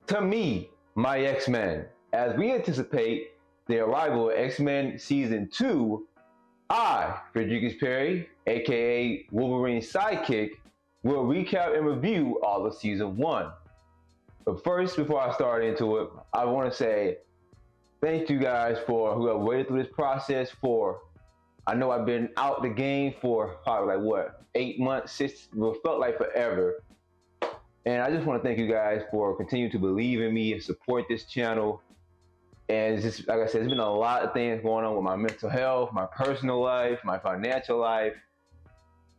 To me, my X-Men, as we anticipate the arrival of X-Men Season 2, I, Frederikus Perry, aka Wolverine's sidekick, will recap and review all of Season 1. But first, before I start into it, I want to say thank you guys for who have waited through this process for. I know I've been out the game for probably 8 months, felt like forever. And I just want to thank you guys for continuing to believe in me and support this channel. And it's just, like I said, there's been a lot of things going on with my mental health, my personal life, my financial life.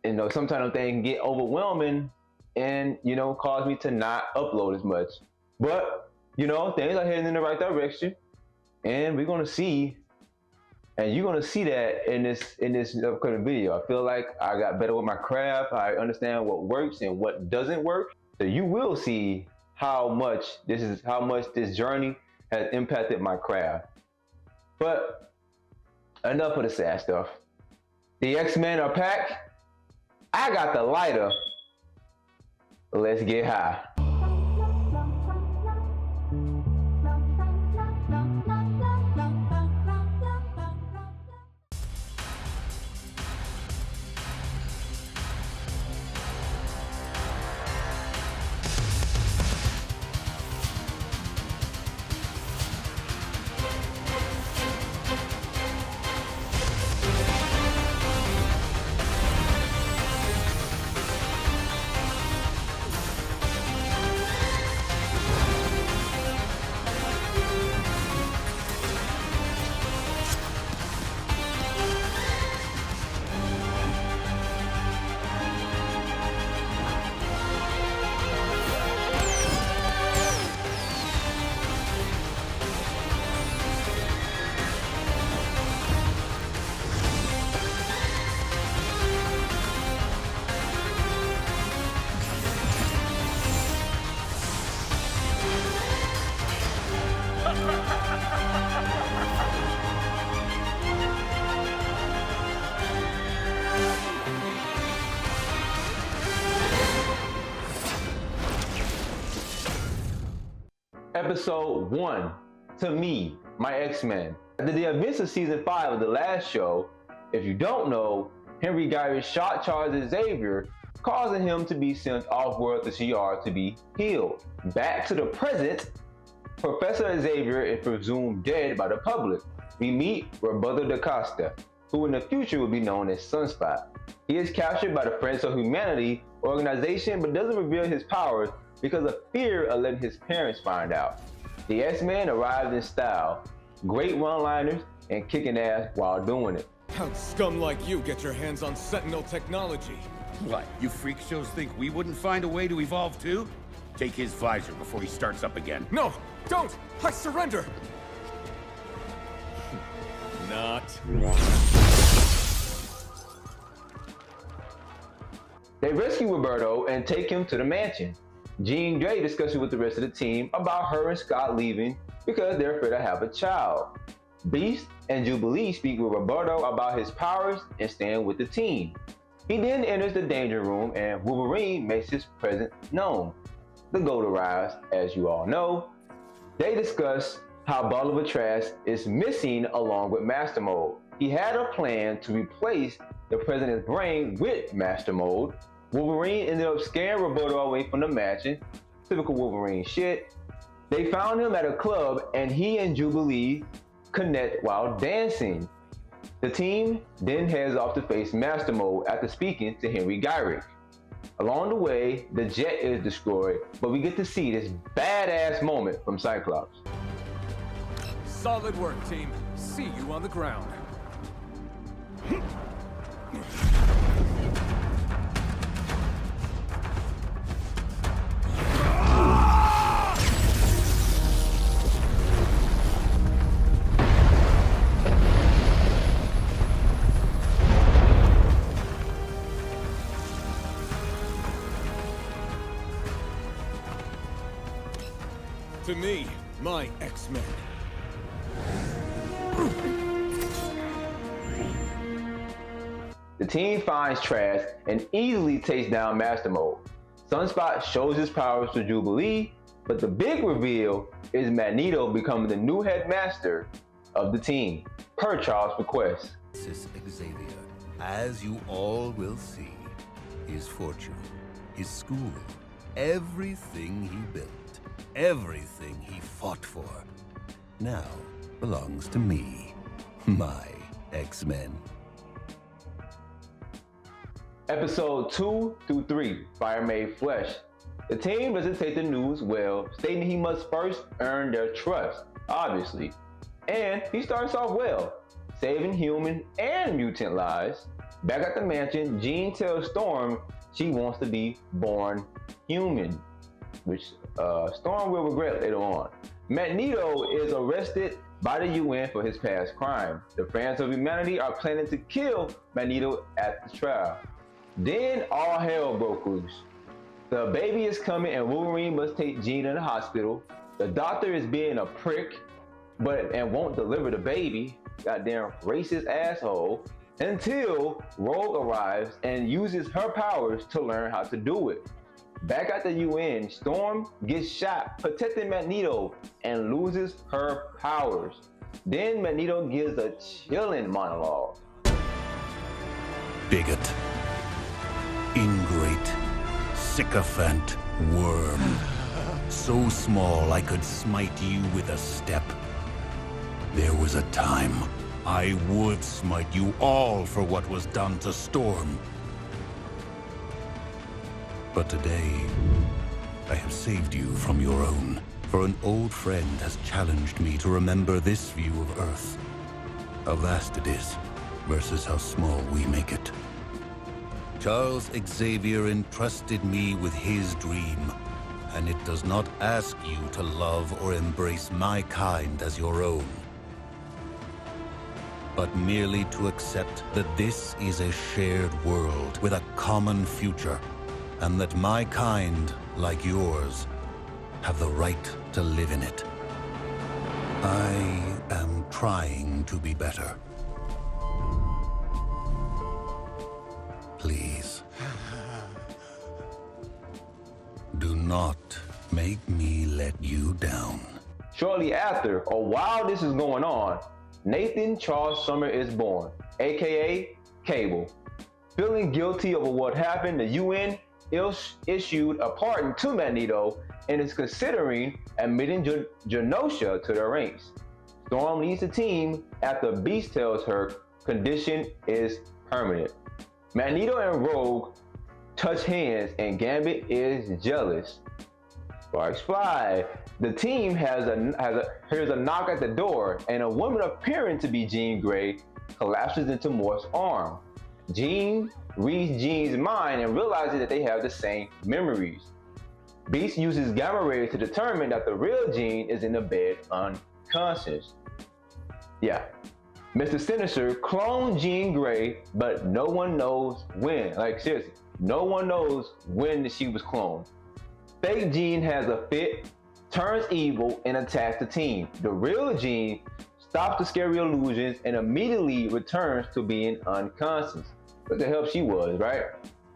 And, sometimes things can get overwhelming and, cause me to not upload as much. But, things are heading in the right direction. And we're going to see, and you're going to see that in this upcoming video. I feel like I got better with my craft. I understand what works and what doesn't work. So you will see how much this journey has impacted my craft. But enough of the sad stuff. The X-Men are packed. I got the lighter. Let's get high. Episode 1, To Me, My X-Men. After the events of Season 5 of the last show, if you don't know, Henry Gyrich shot Charles Xavier, causing him to be sent off-world to CR to be healed. Back to the present, Professor Xavier is presumed dead by the public. We meet Roberto da Costa, who in the future will be known as Sunspot. He is captured by the Friends of Humanity organization but doesn't reveal his powers because of fear of letting his parents find out. The X-Men arrived in style, great one-liners, and kicking ass while doing it. How'd scum like you get your hands on Sentinel technology? What, you freak shows think we wouldn't find a way to evolve too? Take his visor before he starts up again. No, don't! I surrender! Not. They rescue Roberto and take him to the mansion. Jean Grey discusses with the rest of the team about her and Scott leaving because they're afraid to have a child. Beast and Jubilee speak with Roberto about his powers and staying with the team. He then enters the danger room and Wolverine makes his presence known. The goat arrives, as you all know. They discuss how Bolivar Trash is missing along with Master Mode. He had a plan to replace the president's brain with Master Mode. Wolverine ended up scaring Roberto away from the mansion. Typical Wolverine shit. They found him at a club and he and Jubilee connect while dancing. The team then heads off to face Master Mode after speaking to Henry Gyrich. Along the way, the jet is destroyed, but we get to see this badass moment from Cyclops. Solid work, team. See you on the ground. To me, my X-Men. The team finds Trash and easily takes down Master Mode. Sunspot shows his powers to Jubilee, But the big reveal is Magneto becoming the new headmaster of the team, per Charles' request. This is Xavier, as you all will see, his fortune, his school, everything he built, everything he fought for, now belongs to me, my Xmen. Episode 2 through 3, Fire Made Flesh. The team doesn't take the news well, stating he must first earn their trust, obviously. And he starts off well, saving human and mutant lives. Back at the mansion, Jean tells Storm she wants to be born human, which Storm will regret later on. Magneto is arrested by the UN for his past crime. The fans of humanity are planning to kill Magneto at the trial. Then all hell broke loose. The baby is coming and Wolverine must take Jean to the hospital. The doctor is being a prick, and won't deliver the baby. Goddamn racist asshole. Until Rogue arrives and uses her powers to learn how to do it. Back at the UN, Storm gets shot protecting Magneto and loses her powers. Then Magneto gives a chilling monologue. Bigot, ingrate, sycophant, worm, so small I could smite you with a step. There was a time I would smite you all for what was done to Storm. But today, I have saved you from your own, for an old friend has challenged me to remember this view of Earth. How vast it is, versus how small we make it. Charles Xavier entrusted me with his dream, and it does not ask you to love or embrace my kind as your own, but merely to accept that this is a shared world with a common future, and that my kind, like yours, have the right to live in it. I am trying to be better. Please, do not make me let you down. Shortly after, or while this is going on, Nathan Charles Summer is born, aka Cable. Feeling guilty over what happened, the UN issued a pardon to Magneto and is considering admitting Genosha to their ranks. Storm leads the team after Beast tells her condition is permanent. Magneto and Rogue touch hands and Gambit is jealous. Sparks fly. The team hears a knock at the door and a woman appearing to be Jean Grey collapses into Morph's arm. Jean reads Jean's mind and realizes that they have the same memories. Beast uses gamma rays to determine that the real Jean is in the bed unconscious. Yeah, Mr. Sinister cloned Jean Grey, but no one knows when. Like seriously, no one knows when she was cloned. Fake Jean has a fit, turns evil, and attacks the team. The real Jean stops the scary illusions and immediately returns to being unconscious. What the hell she was, right?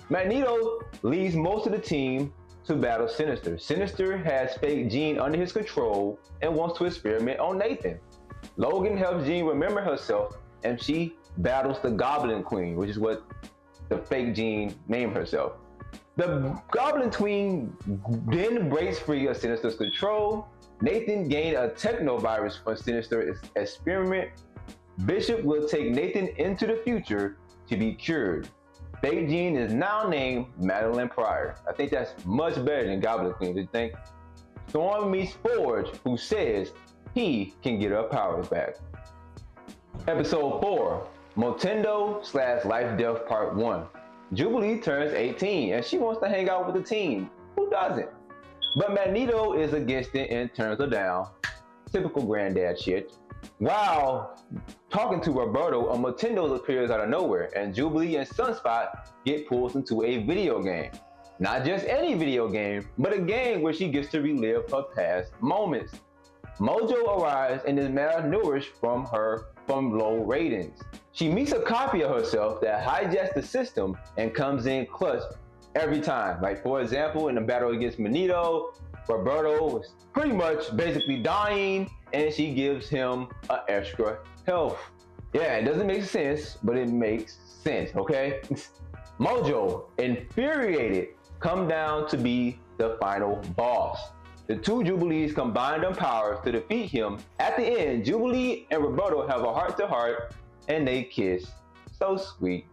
Magneto leads most of the team to battle Sinister. Sinister has fake Jean under his control and wants to experiment on Nathan. Logan helps Jean remember herself and she battles the Goblin Queen, which is what the fake Jean named herself. The Goblin Queen then breaks free of Sinister's control. Nathan gained a technovirus from Sinister's experiment. Bishop will take Nathan into the future to be cured. Fake Jean is now named Madeline Pryor. I think that's much better than Goblin Queen, do you think? Storm meets Forge, who says he can get her powers back. Episode 4, Motendo / Life Death Part 1. Jubilee turns 18 and she wants to hang out with the team. Who doesn't? But Magneto is against it and turns her down. Typical granddad shit. While talking to Roberto, a Motendo appears out of nowhere and Jubilee and Sunspot get pulled into a video game. Not just any video game, but a game where she gets to relive her past moments. Mojo arrives and is malnourished from low ratings. She meets a copy of herself that hijacks the system and comes in clutch every time. Like for example, in the battle against Magneto, Roberto was pretty much basically dying, and she gives him an extra health. Yeah, it doesn't make sense, but it makes sense, okay? Mojo, infuriated, come down to be the final boss. The two Jubilees combine their powers to defeat him. At the end, Jubilee and Roberto have a heart-to-heart, and they kiss. So sweet.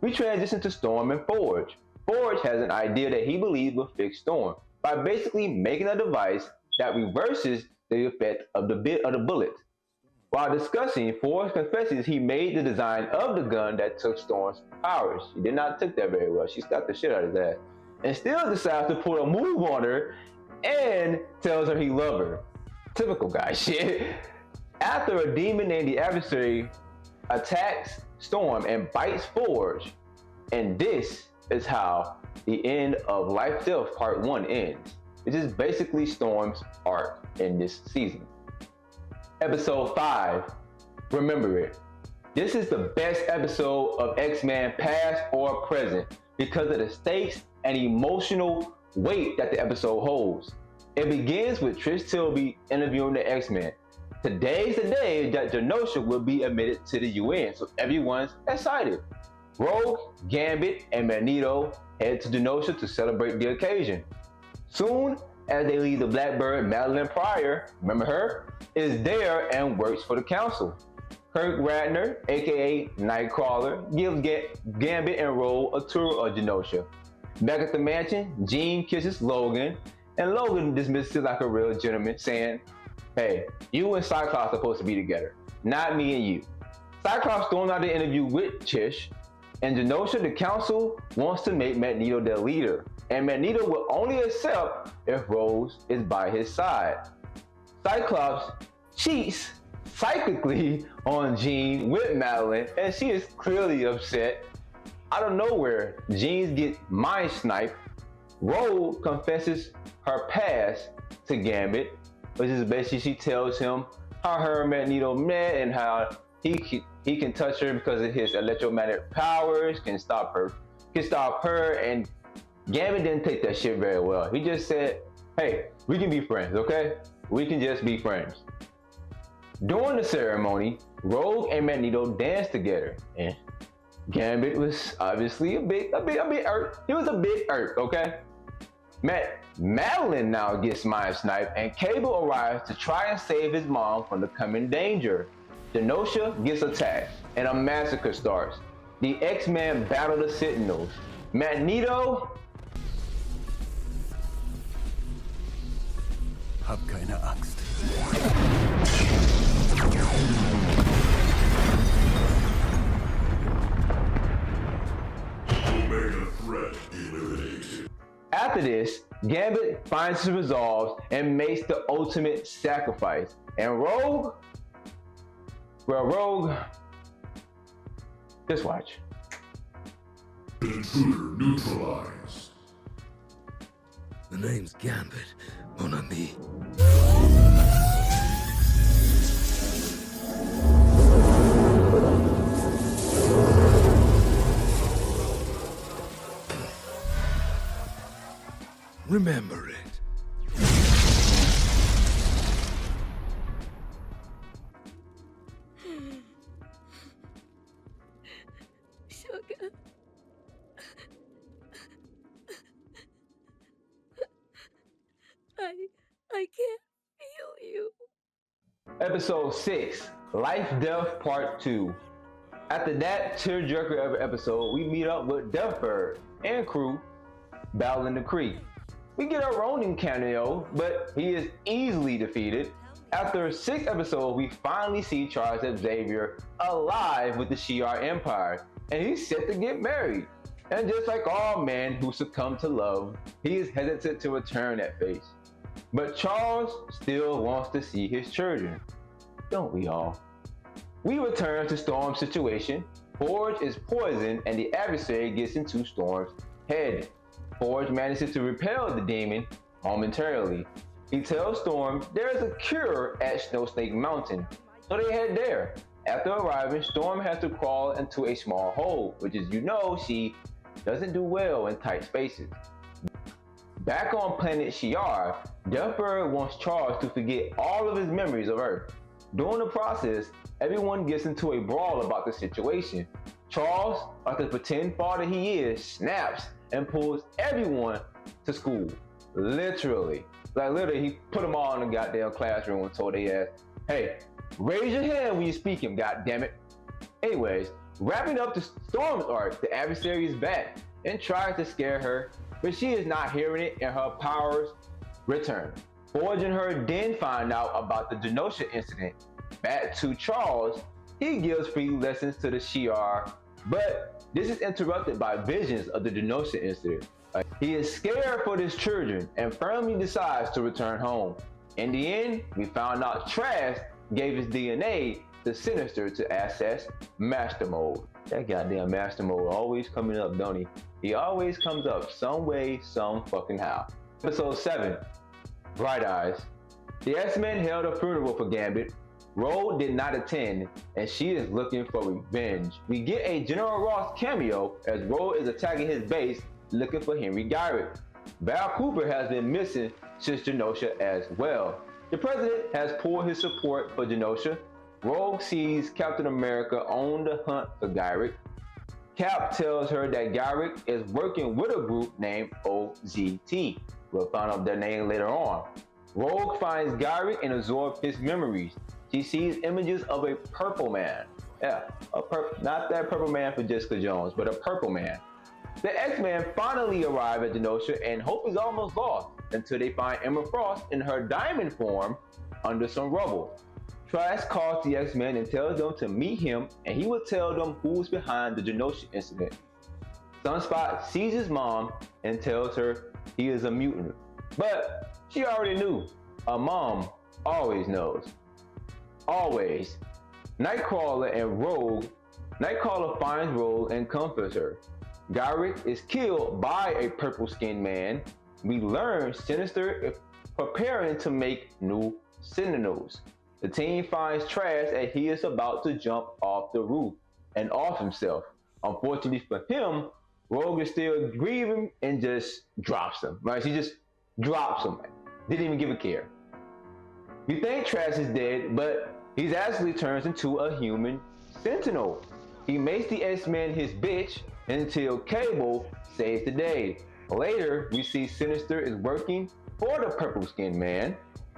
We transition to Storm and Forge. Forge has an idea that he believes will fix Storm by basically making a device that reverses the effect of the bullet. While discussing, Forge confesses he made the design of the gun that took Storm's powers. She did not take that very well. She slapped the shit out of his ass. And still decides to pull a move on her and tells her he loves her. Typical guy shit. After a demon named the Adversary attacks Storm and bites Forge, and this is how the end of Life Death Part 1 ends. It is basically Storm's arc in this season. Episode 5, Remember It. This is the best episode of X-Men past or present because of the stakes and emotional weight that the episode holds. It begins with Trish Tilby interviewing the X-Men. Today's the day that Genosha will be admitted to the UN, so everyone's excited. Rogue, Gambit, and Magneto head to Genosha to celebrate the occasion. Soon as they leave, the Blackbird, Madeline Pryor, remember her, is there and works for the council. Kirk Radner, aka Nightcrawler, gives Gambit and Rogue a tour of Genosha. Back at the mansion, Jean kisses Logan, and Logan dismisses it like a real gentleman, saying, "Hey, you and Cyclops are supposed to be together, not me and you." Cyclops storms out the interview with Chish, and Genosha, the council, wants to make Magneto their leader, and Magneto will only accept if Rose is by his side. Cyclops cheats psychically on Jean with Madeline, and she is clearly upset. Out of nowhere, Jean gets mind sniped. Rogue confesses her past to Gambit, which is basically she tells him how her and Magneto met and how he can touch her because of his electromagnetic powers, can stop her, and Gambit didn't take that shit very well. He just said, "Hey, we can be friends, okay? We can just be friends." During the ceremony, Rogue and Magneto danced together, and Gambit was obviously a bit irked. He was a bit irked, okay? Madeline now gets mind sniped, and Cable arrives to try and save his mom from the coming danger. Genosha gets attacked, and a massacre starts. The X-Men battle the Sentinels. Magneto... Hab keine Angst. Omega threat eliminated. After this, Gambit finds his resolve and makes the ultimate sacrifice. And Rogue, just watch. Intruder neutralized. The name's Gambit, mon ami. Remember it. Sugar. I can't feel you. Episode 6, Life Death Part 2. After that tearjerker of an episode, we meet up with Deathbird and crew battling the Kree. We get a Ronin cameo, but he is easily defeated. After 6 episodes, we finally see Charles Xavier alive with the Shi'ar Empire, and he's set to get married. And just like all men who succumb to love, he is hesitant to return that face. But Charles still wants to see his children. Don't we all? We return to Storm's situation. Forge is poisoned, and the Adversary gets into Storm's head. Forge manages to repel the demon momentarily. He tells Storm there is a cure at Snowsnake Mountain, so they head there. After arriving, Storm has to crawl into a small hole, which is, she doesn't do well in tight spaces. Back on planet Shi'ar, Deathbird wants Charles to forget all of his memories of Earth. During the process, everyone gets into a brawl about the situation. Charles, like the pretend father he is, snaps and pulls everyone to school. Literally. Like literally, he put them all in the goddamn classroom and told they ass, hey, raise your hand when you speak him, goddammit. Anyways, wrapping up the Storm's arc, the adversary is back and tries to scare her, but she is not hearing it and her powers return. Forge and her then find out about the Genosha incident. Back to Charles, he gives free lessons to the Shi'ar, but this is interrupted by visions of the Genosha incident. He is scared for his children and firmly decides to return home. In the end, we found out Trask gave his DNA to Sinister to access Master Mode. That goddamn Master Mode always coming up, don't he? He always comes up some way, some fucking how. Episode 7, Bright Eyes. The X-Men held a funeral for Gambit. Rogue did not attend, and she is looking for revenge. We get a General Ross cameo as Rogue is attacking his base looking for Henry Gyrick. Val Cooper has been missing since Genosha as well. The president has pulled his support for Genosha. Rogue sees Captain America on the hunt for Gyrick. Cap tells her that Gyrick is working with a group named OZT. We'll find out their name later on. Rogue finds Gyrick and absorbs his memories. She sees images of a purple man. Yeah, not that purple man for Jessica Jones, but a purple man. The X-Men finally arrive at Genosha and hope is almost lost until they find Emma Frost in her diamond form under some rubble. Trask calls the X-Men and tells them to meet him and he will tell them who's behind the Genosha incident. Sunspot sees his mom and tells her he is a mutant. But she already knew. A mom always knows. Always. Nightcrawler and Rogue. Nightcrawler finds Rogue and comforts her. Gyrick is killed by a purple-skinned man. We learn Sinister is preparing to make new Sentinels. The team finds Trask as he is about to jump off the roof and off himself. Unfortunately for him, Rogue is still grieving and just drops him. Right? She just drops him. Didn't even give a care. We think Trask is dead, but he actually turns into a human Sentinel. He makes the X-Men his bitch until Cable saves the day. Later, we see Sinister is working for the purple-skinned man,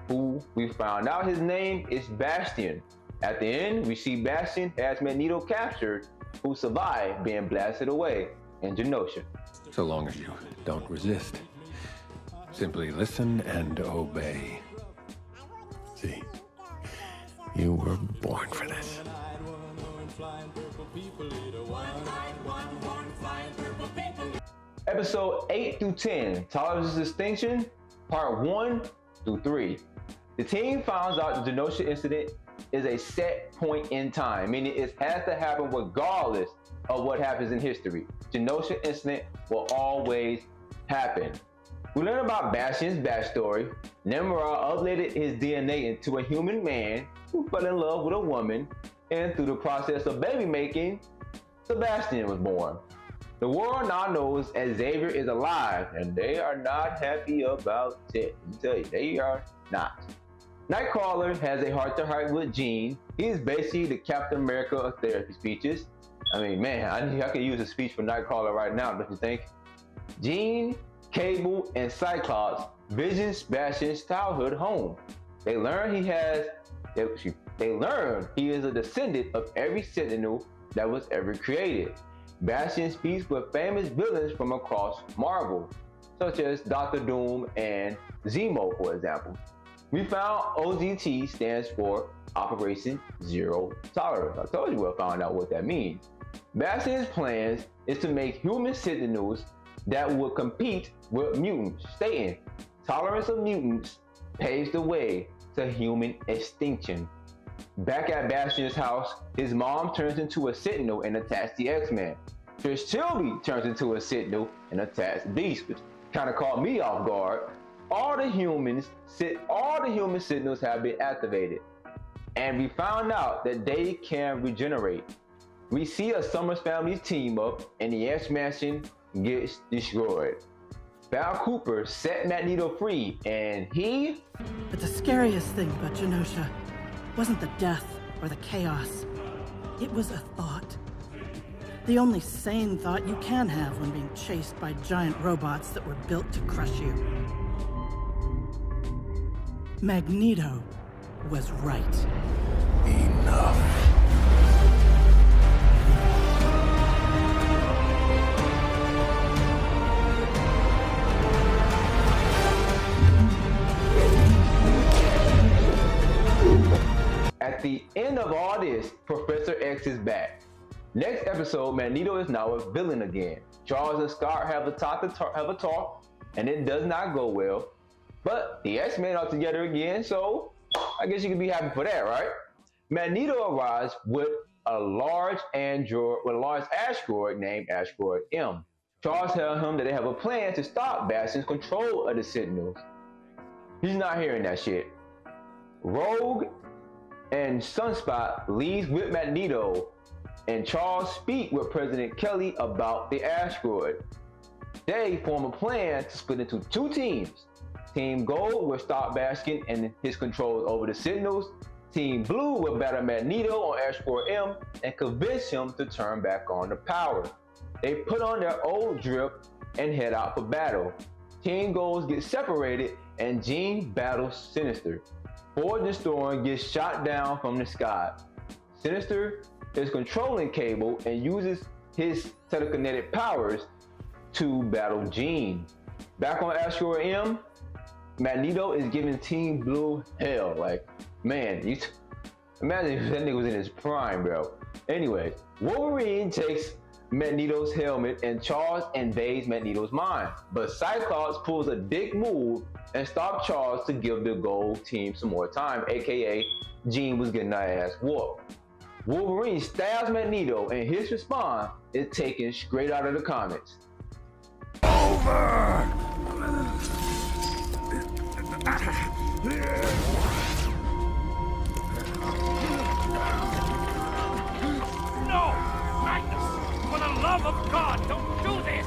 who we found out his name is Bastion. At the end, we see Bastion has Magneto captured, who survived being blasted away in Genosha. So long as you don't resist. Simply listen and obey. See, you were born for this. Episode 8 through 10, Tolerance Distinction, Part 1 through 3. The team finds out the Genosha incident is a set point in time, meaning it has to happen regardless of what happens in history. Genosha incident will always happen. We learn about Bastion's backstory. Nimrod uploaded his DNA into a human man who fell in love with a woman, and through the process of baby making, Sebastian was born. The world now knows Xavier is alive, and they are not happy about it. Let me tell you, they are not. Nightcrawler has a heart-to-heart with Jean. He is basically the Captain America of therapy speeches. I mean, man, I could use a speech for Nightcrawler right now, don't you think? Jean, Cable, and Cyclops visit Bastion's childhood home. They learn he is a descendant of every Sentinel that was ever created. Bastion speaks with famous villains from across Marvel, such as Doctor Doom and Zemo, for example. We found OZT stands for Operation Zero Tolerance. I told you we'll find out what that means. Bastion's plans is to make human Sentinels that will compete with mutants, stating tolerance of mutants paves the way to human extinction. Back at Bastion's house, his mom turns into a Sentinel and attacks the X-Men. Trish Tilby turns into a Sentinel and attacks Beast, which kind of caught me off guard. All the human Sentinels have been activated, and we found out that they can regenerate. We see a Summers family team up, and the X-Mansion gets destroyed. Val Cooper set Magneto free, and he... But the scariest thing about Genosha wasn't the death or the chaos. It was a thought. The only sane thought you can have when being chased by giant robots that were built to crush you. Magneto was right. Enough. At the end of all this, Professor X is back. Next episode, Magneto is now a villain again. Charles and Scott have a talk, and it does not go well. But the X-Men are together again, so I guess you can be happy for that, right? Magneto arrives with a large asteroid named Asteroid M. Charles tells him that they have a plan to stop Bastion's control of the Sentinels. He's not hearing that shit. Rogue and Sunspot leaves with Magneto, and Charles speaks with President Kelly about the asteroid. They form a plan to split into two teams. Team Gold will stop Bastion and his controls over the Sentinels. Team Blue will battle Magneto on Asteroid M and convince him to turn back on the power. They put on their old drip and head out for battle. Team Gold gets separated and Jean battles Sinister. Ford the Storm gets shot down from the sky. Sinister is controlling Cable and uses his telekinetic powers to battle Jean. Back on Asteroid M, Magneto is giving Team Blue hell. Like, man, imagine if that nigga was in his prime, bro. Anyway, Wolverine takes Magneto's helmet and Charles invades Magneto's mind. But Cyclops pulls a dick move and stops Charles to give the Gold team some more time, aka Jean was getting her ass whooped. Wolverine stabs Magneto and his response is taken straight out of the comics. Over! No! Magnus! For the love of God, don't do this!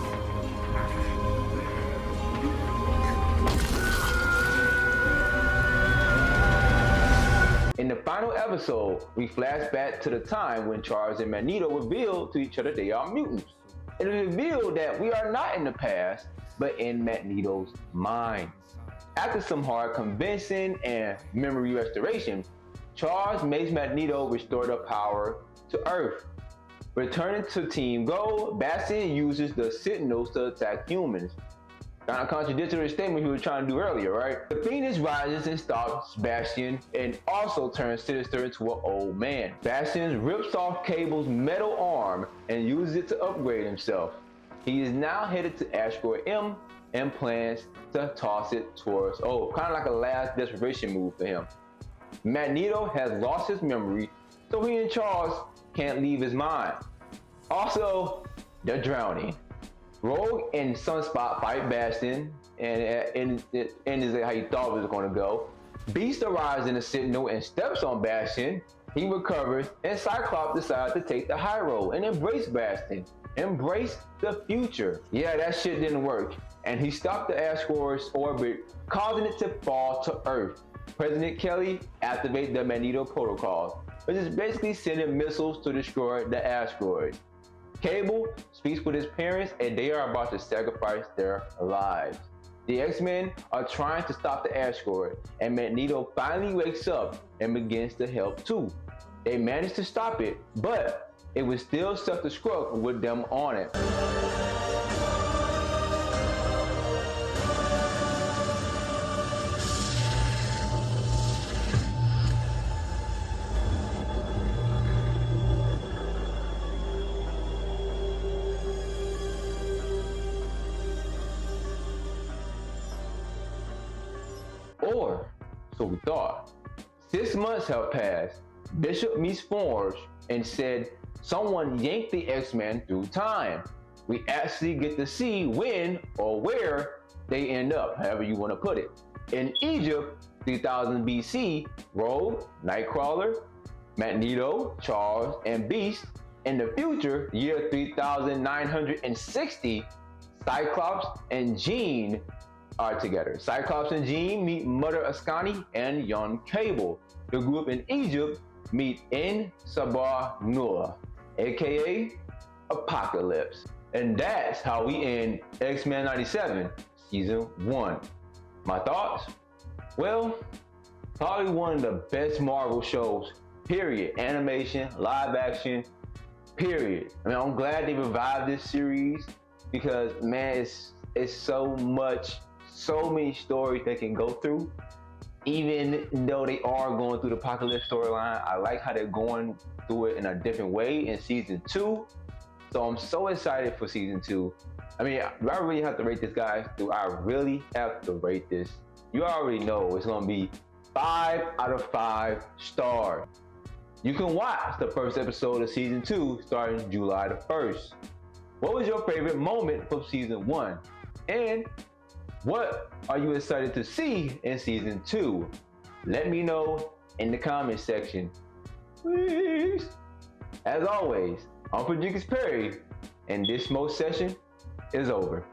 In the final episode, we flash back to the time when Charles and Magneto revealed to each other they are mutants. It is revealed that we are not in the past, but in Magneto's mind. After some hard convincing and memory restoration, Charles makes Magneto restore the power to Earth. Returning to Team Gold, Bastion uses the Sentinels to attack humans. Kind of contradictory statement he was trying to do earlier, right? The Phoenix rises and stops Bastion and also turns Sinister into an old man. Bastion rips off Cable's metal arm and uses it to upgrade himself. He is now headed to Asteroid M and plans to toss it towards, kind of like a last desperation move for him. Magneto has lost his memory, so he and Charles can't leave his mind. Also, they're drowning. Rogue and Sunspot fight Bastion, and it is how you thought it was going to go. Beast arrives in the Sentinel and steps on Bastion. He recovers, and Cyclops decides to take the high road and embrace Bastion. Embrace the future. Yeah, that shit didn't work, and he stopped the asteroid's orbit, causing it to fall to Earth. President Kelly activated the Magneto Protocol, which is basically sending missiles to destroy the asteroid. Cable speaks with his parents and they are about to sacrifice their lives. The X-Men are trying to stop the asteroid and Magneto finally wakes up and begins to help too. They managed to stop it, but it was still self-destruct with them on it. Or, so we thought. 6 months have passed. Bishop meets Forge and said someone yanked the X-Men through time. We actually get to see when or where they end up, however you want to put it. In Egypt, 3000 BC, Rogue, Nightcrawler, Magneto, Charles, and Beast. In the future, year 3960, Cyclops and Jean are together. Cyclops and Jean meet Mother Ascani and young Cable. The group in Egypt meet in Sabah Nur, aka Apocalypse. And that's how we end X-Men 97, Season 1. My thoughts? Well, probably one of the best Marvel shows, period. Animation, live action, period. I mean, I'm glad they revived this series because, man, it's so many stories they can go through. Even though they are going through the Apocalypse storyline, I like how they're going through it in a different way in Season 2. So I'm so excited for Season 2. I mean, do I really have to rate this, guys? Do I really have to rate this? You already know it's gonna be 5 out of 5 stars. You can watch the first episode of Season 2 starting July the 1st. What was your favorite moment from Season 1? And what are you excited to see in Season 2? Let me know in the comment section, please. As always, I'm Frederick Perry, and this smoke session is over.